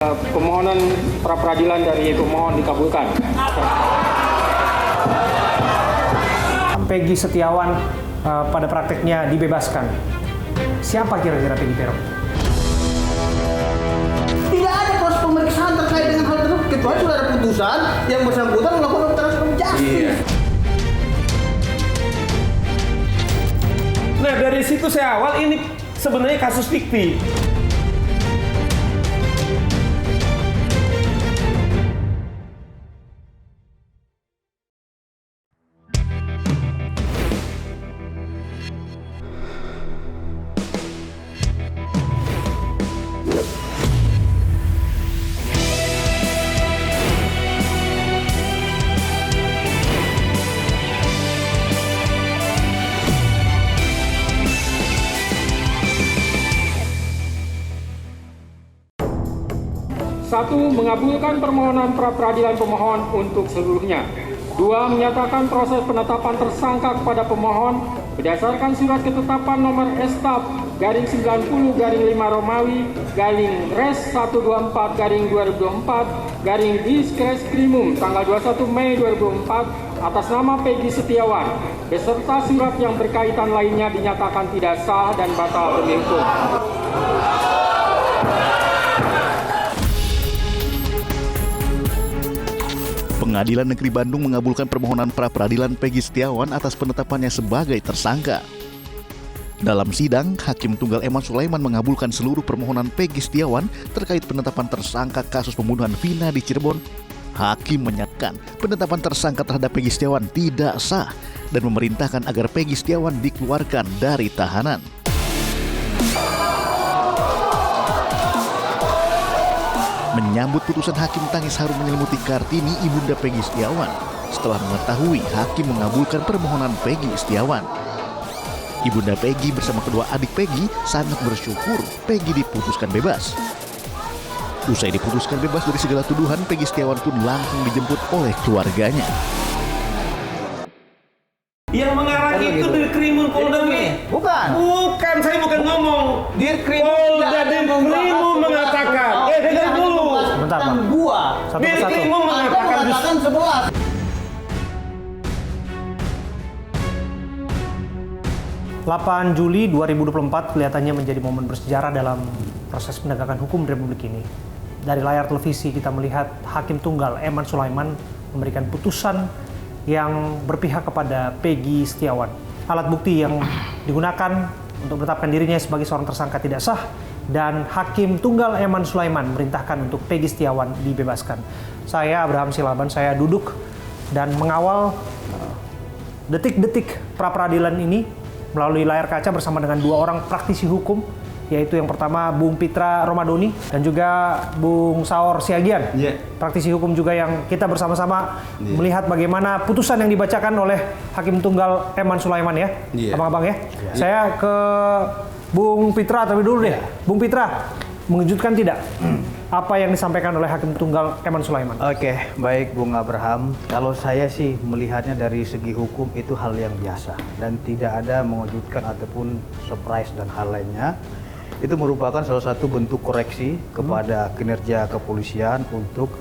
Permohonan pra peradilan dari pemohon dikabulkan. Peggy Setiawan pada prakteknya dibebaskan. Siapa kira-kira Peggy Peron? Tidak ada proses pemeriksaan terkait dengan hal tersebut kecuali sudah ada putusan yang bersangkutan melakukan obstruction of justice. Nah, dari situ saya awal ini sebenarnya kasus fiktif. Satu, mengabulkan permohonan pra peradilan pemohon untuk seluruhnya. Dua, menyatakan proses penetapan tersangka kepada pemohon berdasarkan surat ketetapan nomor Estaf garing 90 garing 5 Romawi garing Res 124 garing 2024 garing Diskreskrimum tanggal 21 Mei 2004 atas nama Peggy Setiawan beserta surat yang berkaitan lainnya dinyatakan tidak sah dan batal demi hukum. Pengadilan Negeri Bandung mengabulkan permohonan pra-peradilan Peggy Setiawan atas penetapannya sebagai tersangka. Dalam sidang, Hakim Tunggal Eman Sulaiman mengabulkan seluruh permohonan Peggy Setiawan terkait penetapan tersangka kasus pembunuhan Vina di Cirebon. Hakim menyatakan penetapan tersangka terhadap Peggy Setiawan tidak sah dan memerintahkan agar Peggy Setiawan dikeluarkan dari tahanan. Menyambut putusan hakim, tangis haru menyelimuti Kartini, ibunda Peggy Setiawan, setelah mengetahui hakim mengabulkan permohonan Peggy Setiawan. Ibunda Peggy bersama kedua adik Peggy sangat bersyukur Peggy diputuskan bebas. Usai diputuskan bebas dari segala tuduhan, Peggy Setiawan pun langsung dijemput oleh keluarganya. Yang mengarah itu Dirkrimum Polda Metro. Bukan, saya bukan ngomong. Dirkrimum Polda Dirkrimum mengatakan. Dengar dulu. Sebentar, Pak. Satu persatu. Dirkrimum mengatakan 11. 8 Juli 2024 kelihatannya menjadi momen bersejarah dalam proses penegakan hukum di Republik ini. Dari layar televisi kita melihat Hakim Tunggal Eman Sulaiman memberikan putusan yang berpihak kepada Peggy Setiawan. Alat bukti yang digunakan untuk menetapkan dirinya sebagai seorang tersangka tidak sah dan Hakim Tunggal Eman Sulaiman merintahkan untuk Peggy Setiawan dibebaskan. Saya Abraham Silaban, saya duduk dan mengawal detik-detik pra-peradilan ini melalui layar kaca bersama dengan dua orang praktisi hukum, yaitu yang pertama Bung Pitra Romadoni dan juga Bung Saur Siagian. Praktisi hukum juga yang kita bersama-sama melihat bagaimana putusan yang dibacakan oleh Hakim Tunggal Eman Sulaiman ya. Abang-abang ya. Saya ke Bung Pitra terlebih dulu deh. Bung Pitra, mengejutkan tidak apa yang disampaikan oleh Hakim Tunggal Eman Sulaiman? Oke, baik Bung Abraham. Kalau saya sih melihatnya dari segi hukum itu hal yang biasa dan tidak ada mengejutkan ataupun surprise dan hal lainnya. Itu merupakan salah satu bentuk koreksi kepada kinerja kepolisian untuk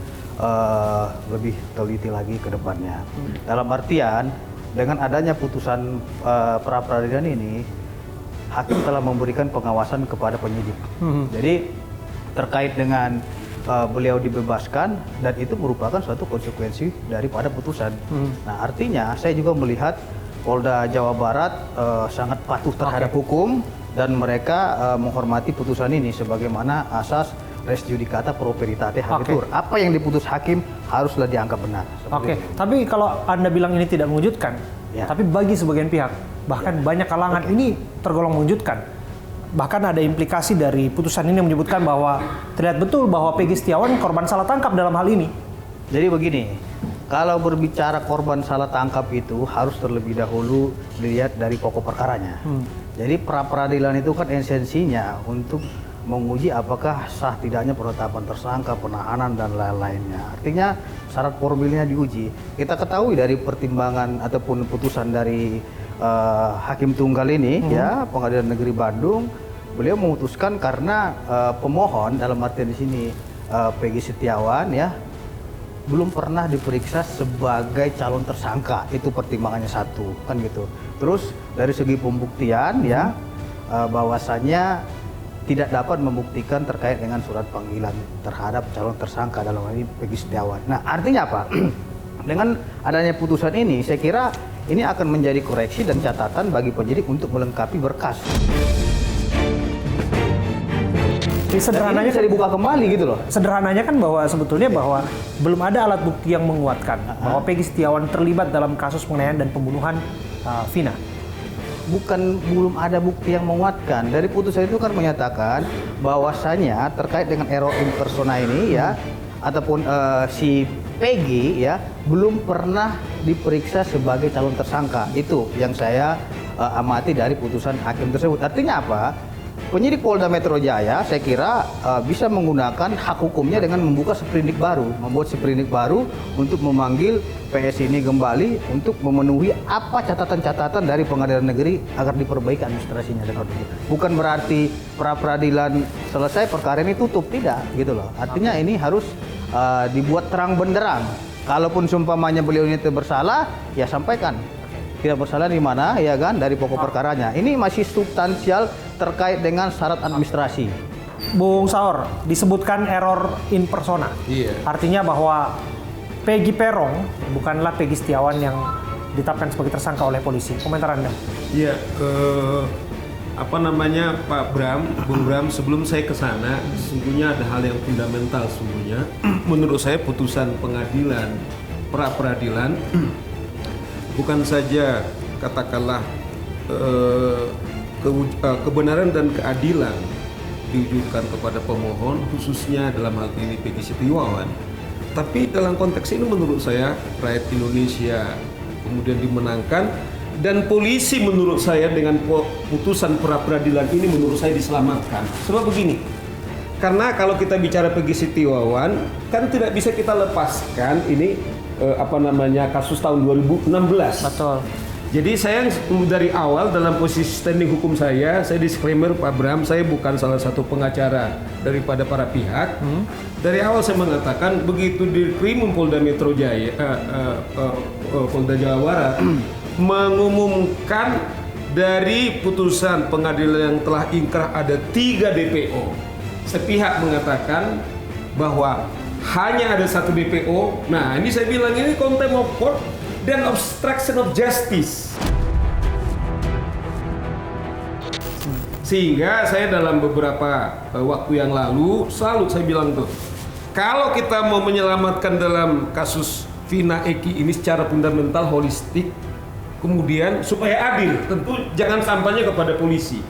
lebih teliti lagi ke depannya. Dalam artian, dengan adanya putusan pra-peradilan ini, hakim telah memberikan pengawasan kepada penyidik. Jadi terkait dengan beliau dibebaskan dan itu merupakan suatu konsekuensi daripada putusan. Nah, artinya saya juga melihat Polda Jawa Barat sangat patuh terhadap hukum dan mereka menghormati putusan ini sebagaimana asas res judicata pro veritate habetur. Apa yang diputus hakim haruslah dianggap benar. Tapi kalau Anda bilang ini tidak mengejutkan, tapi bagi sebagian pihak, bahkan banyak kalangan ini tergolong mengejutkan. Bahkan ada implikasi dari putusan ini yang menyebutkan bahwa terlihat betul bahwa Peggy Setiawan korban salah tangkap dalam hal ini. Jadi begini, kalau berbicara korban salah tangkap itu harus terlebih dahulu dilihat dari pokok perkaranya. Jadi pra-peradilan itu kan esensinya untuk menguji apakah sah tidaknya penetapan tersangka, penahanan dan lain-lainnya. Artinya syarat formilnya diuji. Kita ketahui dari pertimbangan ataupun putusan dari Hakim Tunggal ini, ya Pengadilan Negeri Bandung, beliau memutuskan karena pemohon dalam artian di sini Peggy Setiawan ya belum pernah diperiksa sebagai calon tersangka, itu pertimbangannya satu kan gitu. Terus dari segi pembuktian ya bahwasannya tidak dapat membuktikan terkait dengan surat panggilan terhadap calon tersangka dalam hal ini Peggy Setiawan. Nah artinya apa? Dengan adanya putusan ini saya kira ini akan menjadi koreksi dan catatan bagi penyidik untuk melengkapi berkas. Jadi sederhananya bisa dibuka kembali gitu loh. Sederhananya kan bahwa sebetulnya bahwa belum ada alat bukti yang menguatkan bahwa Peggy Setiawan terlibat dalam kasus penganiayaan dan pembunuhan Vina. Bukan belum ada bukti yang menguatkan. Dari putusan itu kan menyatakan bahwasanya terkait dengan error in persona ini ya ataupun si Peggy ya belum pernah diperiksa sebagai calon tersangka. Itu yang saya amati dari putusan hakim tersebut. Artinya apa? Penyidik Polda Metro Jaya saya kira bisa menggunakan hak hukumnya dengan membuat sprindik baru untuk memanggil PS ini kembali untuk memenuhi apa catatan-catatan dari pengadilan negeri agar diperbaiki administrasinya seperti itu. Bukan berarti pra peradilan selesai perkara ini tutup, tidak gitu loh. Artinya ini harus dibuat terang benderang. Kalaupun seumpamanya beliau ini bersalah, ya sampaikan. Tidak bersalah di mana, ya kan, dari pokok perkaranya. Ini masih substansial terkait dengan syarat administrasi. Bung Saur, disebutkan error in persona. Iya. Artinya bahwa Peggy Peron bukanlah Peggy Setiawan yang ditetapkan sebagai tersangka oleh polisi. Komentar Anda? Iya, Pak Bram, Bung Bram, sebelum saya ke sana, sesungguhnya ada hal yang fundamental sesungguhnya. Menurut saya putusan pengadilan, pra peradilan, bukan saja katakanlah kebenaran dan keadilan diwujudkan kepada pemohon, khususnya dalam hal ini Peggy Setiawan, tapi dalam konteks ini menurut saya rakyat Indonesia kemudian dimenangkan. Dan polisi menurut saya dengan putusan pra peradilan ini menurut saya diselamatkan. Sebab begini, karena kalau kita bicara Peggy Setiawan kan tidak bisa kita lepaskan ini kasus tahun 2016. Betul. Jadi saya dari awal dalam posisi standing hukum saya disclaimer Pak Bram, saya bukan salah satu pengacara daripada para pihak. Dari awal saya mengatakan begitu di Krimum Polda Metro Jaya, Polda Jawa Barat mengumumkan dari putusan pengadilan yang telah ingkrah ada 3 DPO. Sepihak mengatakan bahwa hanya ada 1 DPO. Nah, ini saya bilang ini contempt of court dan obstruction of justice. Sehingga saya dalam beberapa waktu yang lalu selalu saya bilang tuh, kalau kita mau menyelamatkan dalam kasus Vina Eki ini secara fundamental holistik, kemudian supaya adil, tentu jangan sampainya kepada polisi.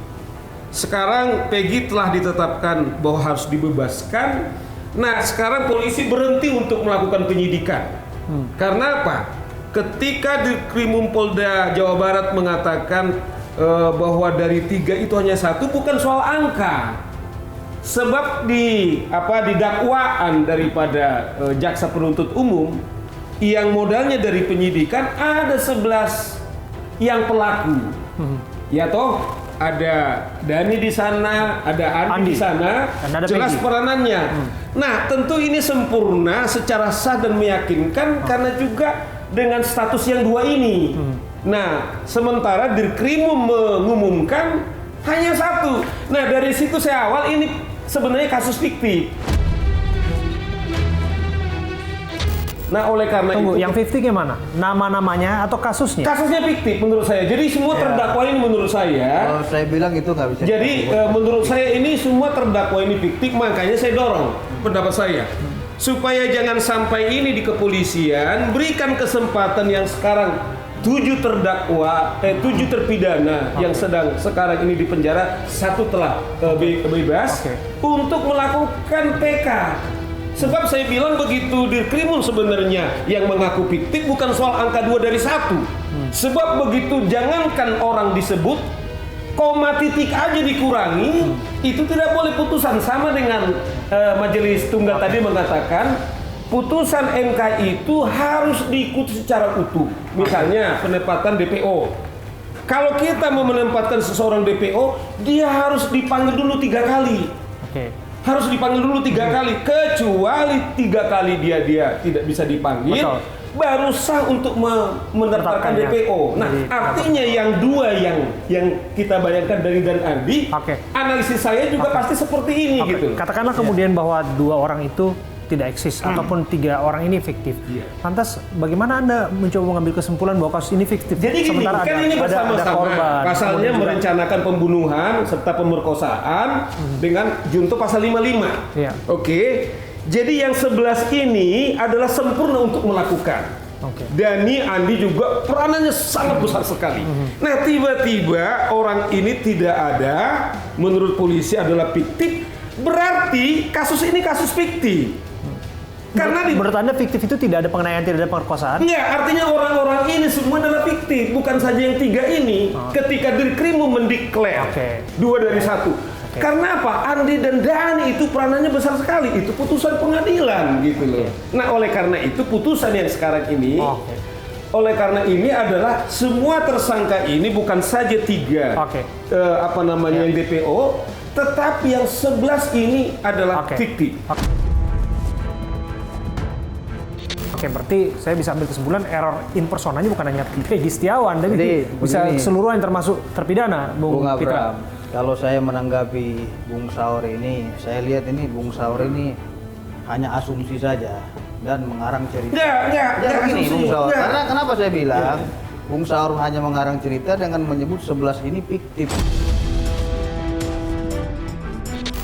Sekarang Peggy telah ditetapkan bahwa harus dibebaskan. Nah, sekarang polisi berhenti untuk melakukan penyidikan. Karena apa? Ketika di Krimum Polda Jawa Barat mengatakan bahwa dari 3 itu hanya 1, bukan soal angka. Sebab di dakwaan daripada jaksa penuntut umum yang modalnya dari penyidikan ada 11 yang pelaku. Ya toh, ada Dani di sana, ada Andi di sana, jelas Peggy peranannya. Nah, tentu ini sempurna secara sah dan meyakinkan karena juga dengan status yang 2 ini. Nah, sementara Dirkrimum mengumumkan hanya 1. Nah, dari situ saya awal ini sebenarnya kasus fiktif. Nah, oleh karena Tunggu, itu, yang 50 gimana? Nama-namanya atau kasusnya? Kasusnya fiktif menurut saya. Jadi semua terdakwa ini menurut saya. Kalau saya bilang itu nggak bisa. Jadi menurut saya ini semua terdakwa ini fiktif, makanya saya dorong pendapat saya supaya jangan sampai ini di kepolisian berikan kesempatan yang sekarang 7 terpidana yang sedang sekarang ini di penjara, 1 telah bebas untuk melakukan PK. Sebab saya bilang begitu Dirkrimum sebenarnya yang mengaku fiktif bukan soal angka 2 dari 1. Sebab begitu jangankan orang disebut, koma titik aja dikurangi, itu tidak boleh putusan. Sama dengan majelis tunggal tadi mengatakan putusan MK itu harus diikuti secara utuh. Misalnya penempatan DPO. Kalau kita mau menempatkan seseorang DPO, dia harus dipanggil dulu 3 kali. harus dipanggil dulu 3 kali, kecuali 3 kali dia tidak bisa dipanggil. Betul. Baru sah untuk mendaftarkan Menetapkannya. DPO. Nah, Jadi, artinya yang dua yang kita bayangkan dari dan Andi, Oke. analisis saya juga pasti seperti ini Oke, gitu. katakanlah kemudian bahwa 2 orang itu tidak eksis ataupun 3 orang ini fiktif. Iya. Lantas bagaimana Anda mencoba mengambil kesimpulan bahwa kasus ini fiktif? Jadi gini, Sementara kan ini ada bersama-sama. korban. Pasalnya kemudian juga- merencanakan pembunuhan serta pemerkosaan dengan junto pasal 55. Iya. Oke. Jadi yang 11 ini adalah sempurna untuk melakukan. Oke. Dani, Andi juga peranannya sangat besar sekali. Nah, tiba-tiba orang ini tidak ada, menurut polisi adalah fiktif, berarti kasus ini kasus fiktif. Karena Menurut Anda fiktif itu tidak ada penganiayaan, tidak ada pemerkosaan? Enggak, artinya orang-orang ini semua adalah fiktif, bukan saja yang 3 ini. Ketika Dirkrimum mendeklar Oke. 2 dari 1. Karena apa? Andi dan Dani itu peranannya besar sekali. Itu putusan pengadilan gitu loh. Nah, oleh karena itu putusan yang sekarang ini, Oke. oleh karena ini adalah semua tersangka ini bukan saja 3 Oke. yang DPO, tetapi yang 11 ini adalah Oke. fiktif. Oke, berarti saya bisa ambil kesimpulan error in personanya bukan hanya Peggy Setiawan, tapi Jadi, bisa begini. keseluruhan termasuk terpidana, Bung Bung Pitra. Abraham, kalau saya menanggapi Bung Saur ini, saya lihat ini Bung Saur ini hanya asumsi saja dan mengarang cerita. Enggak, Begini, asumsi. Bung Saur. Enggak. Karena kenapa saya bilang Bung Saur hanya mengarang cerita dengan menyebut 11 ini fiktif.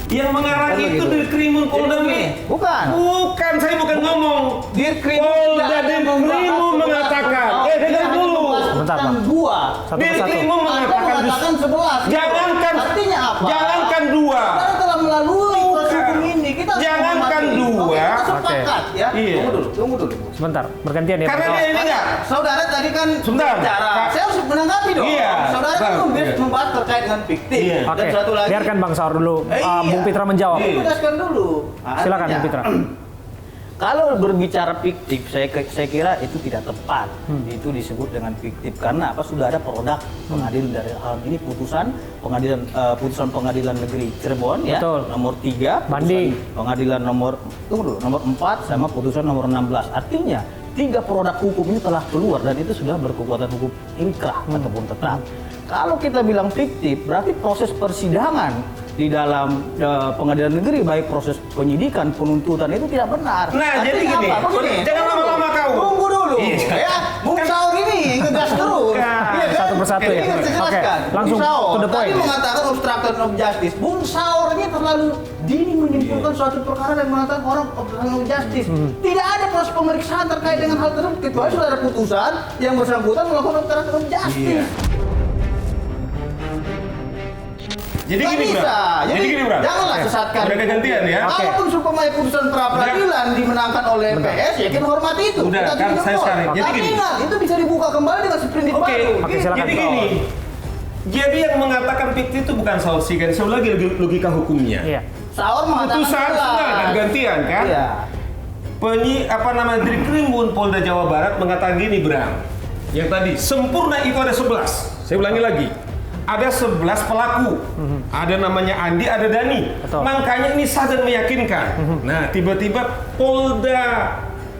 Yang mengarang Kan itu begitu. Dirkrimum Polda Bukan. Bukan, saya bukan ngomong. Dirkrimum Polda tidak ada Dirkrimum membahas mengatakan. sebelas. Dengar dulu. Sebentar, Bang. Dua. Satu persatu. Dirkrimum Anda mengatakan mengatakan 11. Jangankan Artinya apa? Jangankan 2. Kita telah melalui proses hukum ini. Kita harus Jangankan menghormati. dua. Oke, kita sepakat ya. Iya. Tunggu dulu. Sebentar, bergantian ya. Karena Bang. dia ini enggak. Saudara tadi kan Sebentar, bicara. Kak. Saya harus menanggapi dong. Iya, Saudara kan Bang. Iya. membahas terkait dengan fiktif. Iya. Oke, Dan satu lagi. biarkan Bang Saur dulu. Iya. Bung Pitra menjawab. Iya. Jelaskan dulu. Silakan, Artinya, Bung Pitra. Kalau berbicara fiktif, saya kira itu tidak tepat. Itu disebut dengan fiktif karena apa? Sudah ada produk pengadilan dari hal ini putusan pengadilan negeri Cirebon ya, Betul. nomor 3, Banding. pengadilan nomor 4 sama putusan nomor 16. Artinya 3 produk hukum ini telah keluar dan itu sudah berkekuatan hukum inkrah ataupun tetap. Kalau kita bilang fiktif, berarti proses persidangan di dalam pengadilan negeri, baik proses penyidikan, penuntutan itu tidak benar. Nah, jadi Artinya gini, apa? Begini, jangan lama-lama kau. Tunggu dulu. Iya. Ya, Bung Saur ini ngegas terus. Bukan. Iya kan? Satu persatu ya. Ini harus dijelaskan. Oke, langsung Bung Saur to the point. tadi mengatakan obstruction of justice. Bung Saur ini terlalu dini menyimpulkan suatu perkara dan mengatakan orang obstruction of justice. Tidak ada proses pemeriksaan terkait dengan hal tersebut kecuali sudah ada putusan yang bersangkutan melakukan obstruction of justice. Jadi Nggak gini, bisa. Bram. Jadi gini, Bram. Janganlah sesatkan. Udah gantian ya. Oke. Kalaupun supaya putusan pra peradilan dimenangkan oleh PS, ya kita hormati itu. Udah, Kita kan tidak saya boleh. sekarang. Jadi Tapi gini. ingat, itu bisa dibuka kembali dengan seprindik Oke, baru. Oke, silakan. Jadi gini. Jadi yang mengatakan fiktif itu bukan sausi kan. Saya lagi logika hukumnya. Iya. Saur mengatakan Putusan jelas. sudah kan gantian kan? Iya. Dirkrimum Polda Jawa Barat mengatakan gini, Bram. Yang tadi sempurna itu ada 11. Saya ulangi lagi. Ada 11 pelaku. Ada namanya Andi, ada Dani. Betul. Makanya ini sah dan meyakinkan. Nah, tiba-tiba Polda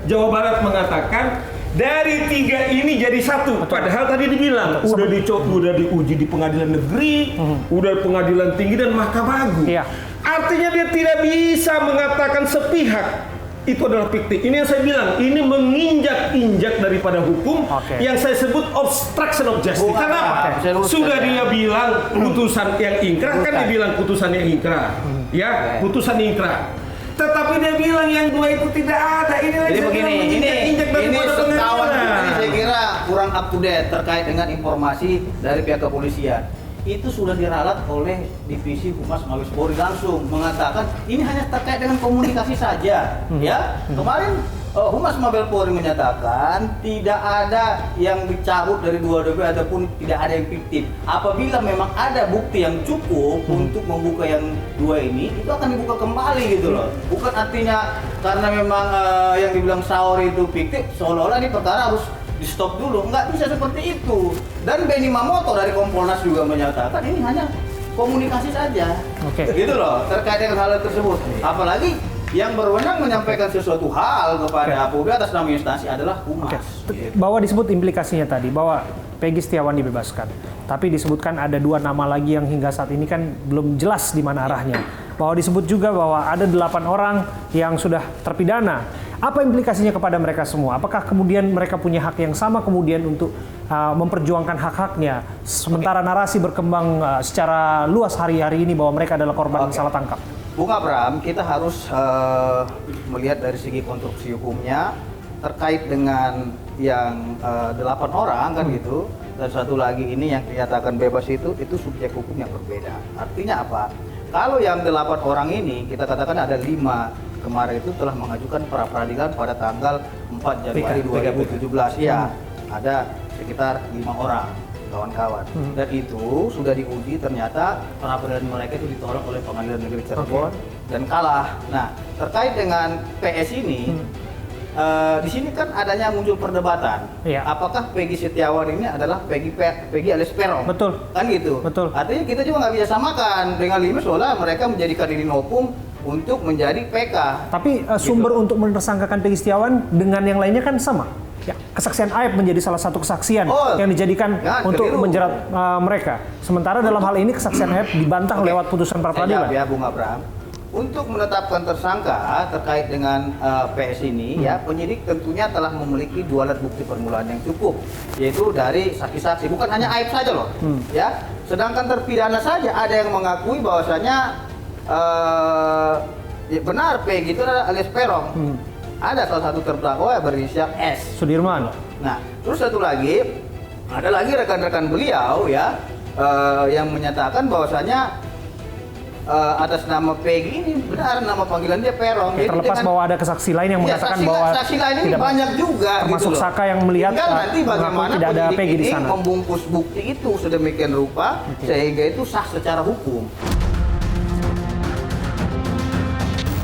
Jawa Barat mengatakan dari 3 ini jadi 1. Padahal tadi dibilang udah diuji di pengadilan negeri, udah pengadilan tinggi dan Mahkamah Agung. Iya. Artinya dia tidak bisa mengatakan sepihak itu adalah fiktif. Ini yang saya bilang, ini menginjak-injak daripada hukum Oke. yang saya sebut obstruction of justice. Bukan, Kenapa? saya luruskan Sudah ya. dia bilang putusan yang ingkrah, kan dia bilang putusan yang ingkrah. Ya, putusan ingkrah. Tetapi dia bilang yang 2 itu tidak ada. Ini Jadi saya begini, bilang menginjak-injak ini daripada sekawan pengadilan. ini saya kira kurang up to date terkait dengan informasi dari pihak kepolisian. Itu sudah diralat oleh Divisi Humas Mabes Polri langsung mengatakan ini hanya terkait dengan komunikasi saja, ya. Kemarin Humas Mabes Polri menyatakan tidak ada yang dicabut dari 2 DP ataupun tidak ada yang fiktif. Apabila memang ada bukti yang cukup untuk membuka yang 2 ini, itu akan dibuka kembali gitu loh. Bukan artinya karena memang yang dibilang Saur itu fiktif, seolah-olah ini perkara harus di stop dulu, nggak bisa seperti itu. Dan Benny Mamoto dari Kompolnas juga menyatakan ini hanya komunikasi saja. Oke. Gitu loh, terkait dengan hal tersebut. Apalagi yang berwenang menyampaikan sesuatu hal kepada Polri atas nama instansi adalah Humas. Gitu. Bahwa disebut implikasinya tadi bahwa Peggy Setiawan dibebaskan, tapi disebutkan ada 2 nama lagi yang hingga saat ini kan belum jelas di mana arahnya. Bahwa disebut juga bahwa ada 8 orang yang sudah terpidana. Apa implikasinya kepada mereka semua? Apakah kemudian mereka punya hak yang sama kemudian untuk memperjuangkan hak-haknya? Sementara narasi berkembang secara luas hari-hari ini bahwa mereka adalah korban salah tangkap. Bung Abram, kita harus melihat dari segi konstruksi hukumnya terkait dengan yang 8 orang kan gitu, dan satu lagi ini yang dinyatakan bebas itu subjek hukum yang berbeda. Artinya apa? Kalau yang 8 orang ini kita katakan ada 5 kemarin itu telah mengajukan pra peradilan pada tanggal 4 Januari 2017. Iya, ada sekitar 5 orang kawan-kawan. Dan itu sudah diuji, ternyata pra peradilan mereka itu ditolak oleh Pengadilan Negeri Cirebon dan kalah. Nah, terkait dengan PS ini, di sini kan adanya muncul perdebatan. Iya. Apakah Peggy Setiawan ini adalah Peggy alias Peron? Betul. Kan gitu. Betul. Artinya kita juga nggak bisa samakan dengan Lima soalnya mereka menjadikan diri opung untuk menjadi PK. Tapi sumber untuk menersangkakan Peggy Setiawan dengan yang lainnya kan sama. Ya, kesaksian Aib menjadi salah satu kesaksian yang dijadikan untuk keliru. menjerat mereka. Sementara dalam hal ini kesaksian Aib dibantah lewat putusan pra peradilan. Ya, Bung Abram. Untuk menetapkan tersangka terkait dengan PS ini, ya penyidik tentunya telah memiliki 2 alat bukti permulaan yang cukup, yaitu dari saksi-saksi, bukan hanya Aib saja loh, ya. Sedangkan terpidana saja ada yang mengakui bahwasanya ya benar Peggy itu adalah alias Peron. Ada salah satu terdakwa berinisial S. Sudirman. Nah, terus satu lagi, ada lagi rekan-rekan beliau ya yang menyatakan bahwasanya atas nama Peggy ini benar nama panggilan dia Peron. Ya, terlepas bahwa ada kesaksi lain yang mengatakan bahwa saksi lain ini tidak banyak juga, termasuk gitu loh. Saka yang melihat Tinggal nanti bagaimana mengaku tidak ada penyidik Peggy di ini sana. membungkus bukti itu sedemikian rupa sehingga itu sah secara hukum.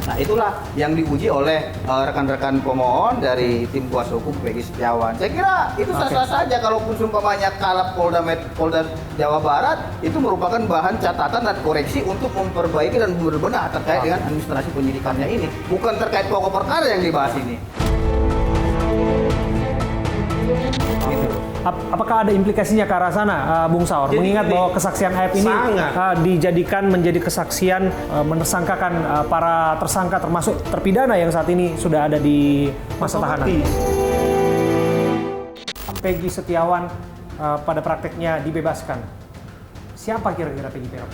Nah, itulah yang diuji oleh rekan-rekan pemohon dari tim kuasa hukum Peggy Setiawan. Saya kira itu sah-sah saja, kalaupun sumpamanya kalah Polda Jawa Barat, itu merupakan bahan catatan dan koreksi untuk memperbaiki dan berbenah terkait dengan administrasi penyidikannya ini. Bukan terkait pokok perkara yang dibahas ini. Apakah ada implikasinya ke arah sana, Bung Saur? Jadi Mengingat ini, bahwa kesaksian Aib ini dijadikan menjadi kesaksian menersangkakan para tersangka termasuk terpidana yang saat ini sudah ada di masa tahanan. Peggy Setiawan pada prakteknya dibebaskan. Siapa kira-kira Peggy Peron?